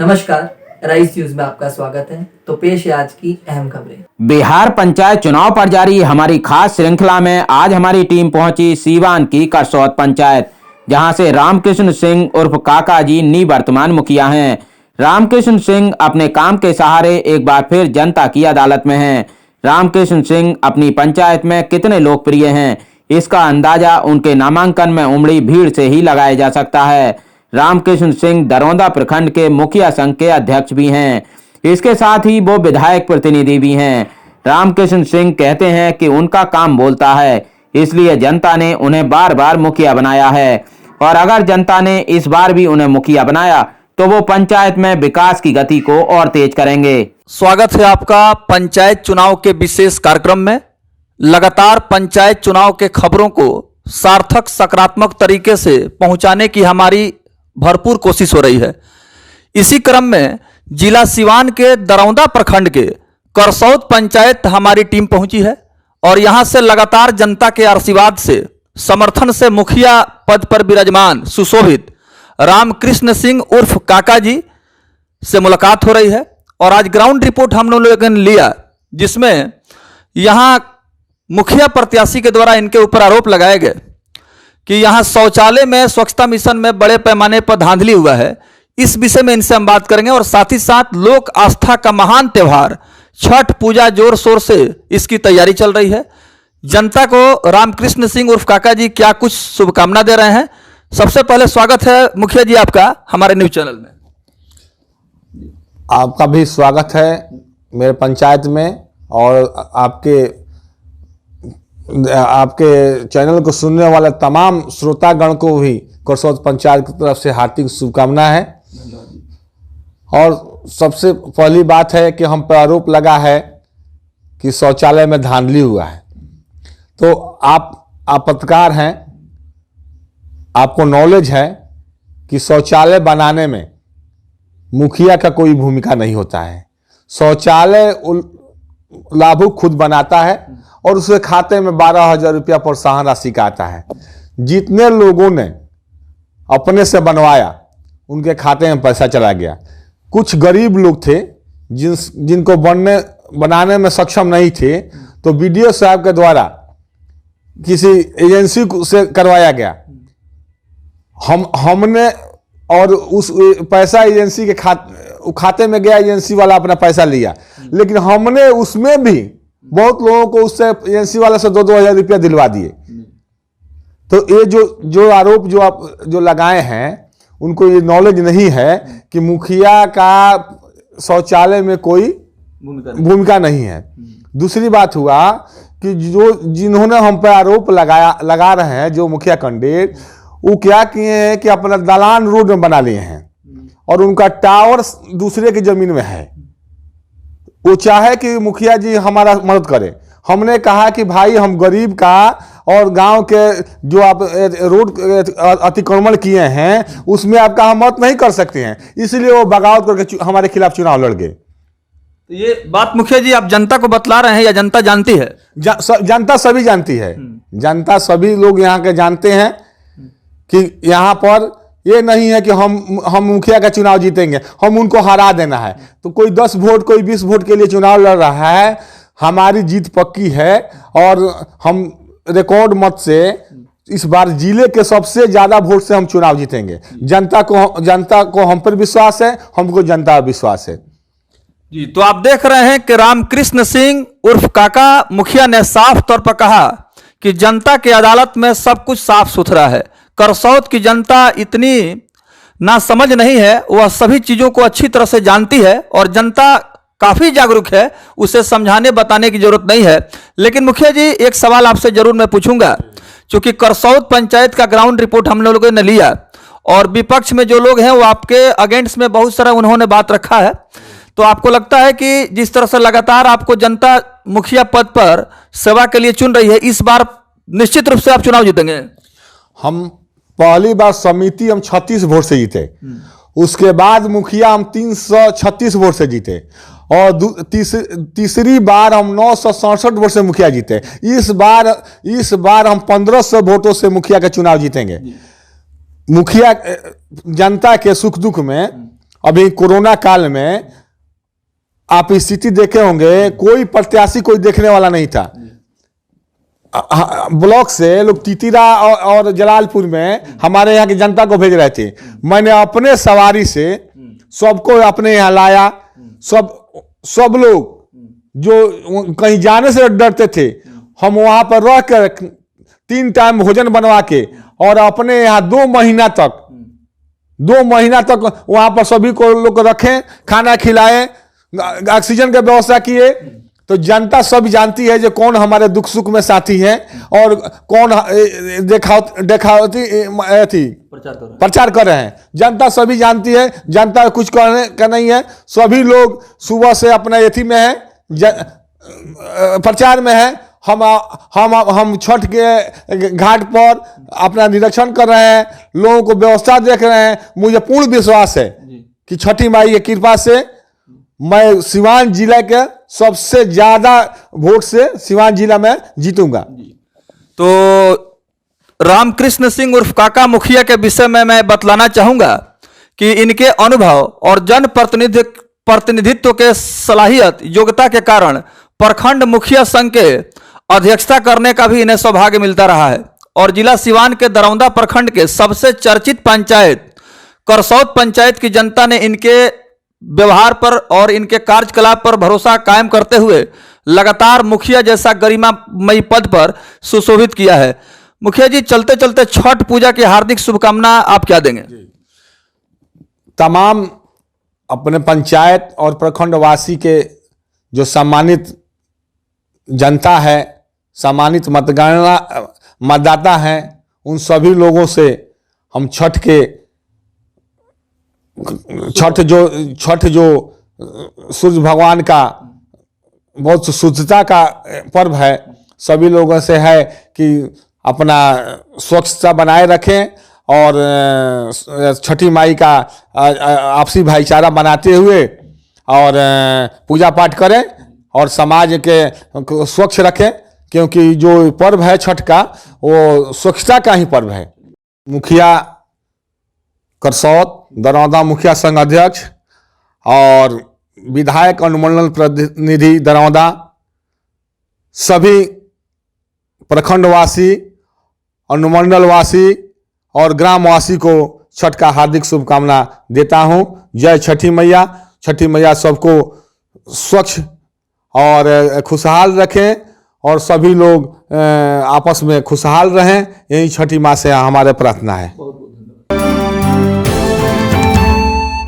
नमस्कार, rice news में आपका स्वागत है। तो पेश है आज की अहम खबरें। बिहार पंचायत चुनाव पर जारी हमारी खास श्रृंखला में आज हमारी टीम पहुंची सीवान की करसौत पंचायत, जहां से रामकृष्ण सिंह उर्फ काका जी निवर्तमान मुखिया हैं। रामकृष्ण सिंह अपने काम के सहारे एक बार फिर जनता की अदालत में हैं। रामकृष्ण सिंह अपनी पंचायत में कितने लोकप्रिय हैं, इसका अंदाजा उनके नामांकन में उमड़ी भीड़ से ही लगाया जा सकता है। रामकृष्ण सिंह दरौंदा प्रखंड के मुखिया संघ के अध्यक्ष भी हैं। इसके साथ ही वो विधायक प्रतिनिधि भी हैं। रामकृष्ण सिंह कहते हैं कि उनका काम बोलता है, इसलिए जनता ने उन्हें बार बार मुखिया बनाया है, और अगर जनता ने इस बार भी उन्हें मुखिया बनाया तो वो पंचायत में विकास की गति को और तेज करेंगे। स्वागत है आपका पंचायत चुनाव के विशेष कार्यक्रम में। लगातार पंचायत चुनाव के खबरों को सार्थक सकारात्मक तरीके से पहुंचाने की हमारी भरपूर कोशिश हो रही है। इसी क्रम में जिला सिवान के दरौंदा प्रखंड के करसौत पंचायत हमारी टीम पहुंची है, और यहां से लगातार जनता के आशीर्वाद से, समर्थन से मुखिया पद पर विराजमान सुशोभित रामकृष्ण सिंह उर्फ काका जी से मुलाकात हो रही है। और आज ग्राउंड रिपोर्ट हम लोगों ने लिया, जिसमें यहां मुखिया प्रत्याशी के द्वारा इनके ऊपर आरोप लगाए गए कि यहां शौचालय में स्वच्छता मिशन में बड़े पैमाने पर धांधली हुआ है। इस विषय में इनसे हम बात करेंगे, और साथ ही साथ लोक आस्था का महान त्यौहार छठ पूजा जोर शोर से इसकी तैयारी चल रही है। जनता को रामकृष्ण सिंह उर्फ काका जी क्या कुछ शुभकामना दे रहे हैं। सबसे पहले स्वागत है मुखिया जी आपका हमारे न्यूज चैनल में। आपका भी स्वागत है मेरे पंचायत में, और आपके चैनल को सुनने वाले तमाम श्रोतागण को भी करसौत पंचायत की तरफ से हार्दिक शुभकामना है। और सबसे पहली बात है कि हम पर आरोप लगा है कि शौचालय में धांधली हुआ है। तो आप पत्रकार हैं, आपको नॉलेज है कि शौचालय बनाने में मुखिया का कोई भूमिका नहीं होता है। शौचालय लाभुक खुद बनाता है, और उसके खाते में 12,000 रुपया प्रोत्साहन राशि का आता है। जितने लोगों ने अपने से बनवाया उनके खाते में पैसा चला गया। कुछ गरीब लोग थे जिनको बनाने में सक्षम नहीं थे, तो बीडीओ साहब के द्वारा किसी एजेंसी से करवाया गया। हमने और उस पैसा एजेंसी के खाते में गया, एजेंसी वाला अपना पैसा लिया, लेकिन हमने उसमें भी बहुत लोगों को उससे एजेंसी वाला से 2,000 रुपया दिलवा दिए। तो ये जो आरोप जो लगाए हैं, उनको ये नॉलेज नहीं है कि मुखिया का शौचालय में कोई भूमिका नहीं है। दूसरी बात हुआ कि जिन्होंने हम पर आरोप लगा रहे हैं, जो मुखिया कैंडिडेट, वो क्या किए हैं कि अपना दलान रोड में बना लिए हैं, और उनका टावर दूसरे की जमीन में है। वो चाहे कि मुखिया जी हमारा मदद करें। हमने कहा कि भाई, हम गरीब का और गांव के जो आप रोड अतिक्रमण किए हैं उसमें आपका हम मदद नहीं कर सकते हैं, इसलिए वो बगावत करके हमारे खिलाफ चुनाव लड़ गए। तो ये बात मुखिया जी आप जनता को बतला रहे हैं या जनता जानती है? जनता सभी जानती है। जनता सभी लोग यहाँ के जानते हैं कि यहाँ पर ये नहीं है कि हम मुखिया का चुनाव जीतेंगे, हम उनको हरा देना है। तो कोई 10 वोट, कोई 20 वोट के लिए चुनाव लड़ रहा है। हमारी जीत पक्की है, और हम रिकॉर्ड मत से इस बार जिले के सबसे ज्यादा वोट से हम चुनाव जीतेंगे। जनता को हम पर विश्वास है, हमको जनता पर विश्वास है जी। तो आप देख रहे हैं कि रामकृष्ण सिंह उर्फ काका मुखिया ने साफ तौर पर कहा कि जनता की अदालत में सब कुछ साफ सुथरा है। करसौत की जनता इतनी ना समझ नहीं है, वह सभी चीजों को अच्छी तरह से जानती है, और जनता काफी जागरूक है, उसे समझाने बताने की जरूरत नहीं है। लेकिन मुखिया जी, एक सवाल आपसे जरूर मैं पूछूंगा, क्योंकि करसौत पंचायत का ग्राउंड रिपोर्ट हम लोगों ने लिया, और विपक्ष में जो लोग हैं वो आपके अगेंस्ट में बहुत सारा उन्होंने बात रखा है। तो आपको लगता है कि जिस तरह से लगातार आपको जनता मुखिया पद पर सेवा के लिए चुन रही है, इस बार निश्चित रूप से आप चुनाव जीतेंगे? हम पहली बार समिति हम 36 वोट से जीते, उसके बाद मुखिया हम 336 वोट से जीते, और तीसरी बार हम 967 वोट से मुखिया जीते। इस बार हम 1500 वोटों से मुखिया का चुनाव जीतेंगे। मुखिया जनता के सुख दुख में अभी कोरोना काल में आप स्थिति देखे होंगे, कोई प्रत्याशी कोई देखने वाला नहीं था। ब्लॉक से लोग तीतीरा और जलालपुर में हमारे यहाँ की जनता को भेज रहे थे। मैंने अपने सवारी से सबको अपने यहाँ लाया। सब लोग जो कहीं जाने से डरते थे, हम वहां पर रह कर 3 टाइम भोजन बनवा के और अपने यहाँ 2 महीना तक वहां पर सभी को लोग रखें, खाना खिलाए, ऑक्सीजन की व्यवस्था किए। तो जनता सब जानती है जो कौन हमारे दुख सुख में साथी है और कौन देखावती प्रचार कर रहे हैं। जनता सभी जानती है, जनता कुछ करने का नहीं है। सभी लोग सुबह से अपना एथी में है, प्रचार में है। हम छठ के घाट पर अपना निरीक्षण कर रहे हैं, लोगों को व्यवस्था देख रहे हैं। मुझे पूर्ण विश्वास है कि छठी माई की कृपा से मैं सिवान जिला के सबसे ज्यादा वोट से सिवान जिला में जीतूंगा। तो रामकृष्ण सिंह उर्फ काका मुखिया के विषय में मैं बतलाना चाहूंगा कि इनके अनुभव और जन प्रतिनिधित्व के सलाहियत योग्यता के कारण प्रखंड मुखिया संघ के अध्यक्षता करने का भी इन्हें सौभाग्य मिलता रहा है। और जिला सिवान के दरौंदा प्रखंड के सबसे चर्चित पंचायत करसौत पंचायत की जनता ने इनके व्यवहार पर और इनके कार्यकलाप पर भरोसा कायम करते हुए लगातार मुखिया जैसा गरिमामयी पद पर सुशोभित किया है। मुखिया जी, चलते चलते छठ पूजा की हार्दिक शुभकामना आप क्या देंगे? तमाम अपने पंचायत और प्रखंड वासी के जो सम्मानित जनता है, सम्मानित मतदाता हैं, उन सभी लोगों से हम छठ जो सूर्य भगवान का बहुत शुद्धता का पर्व है, सभी लोगों से है कि अपना स्वच्छता बनाए रखें और छठी माई का आपसी भाईचारा बनाते हुए और पूजा पाठ करें और समाज के स्वच्छ रखें, क्योंकि जो पर्व है छठ का वो स्वच्छता का ही पर्व है। मुखिया करसौत दरौंदा मुखिया संघ अध्यक्ष और विधायक अनुमंडल प्रतिनिधि दरौंदा, सभी प्रखंडवासी, अनुमंडलवासी और ग्रामवासी को छठ का हार्दिक शुभकामना देता हूं। जय छठी मैया। छठी मैया सबको स्वच्छ और खुशहाल रखें और सभी लोग आपस में खुशहाल रहें, यही छठी माँ से हमारे प्रार्थना है।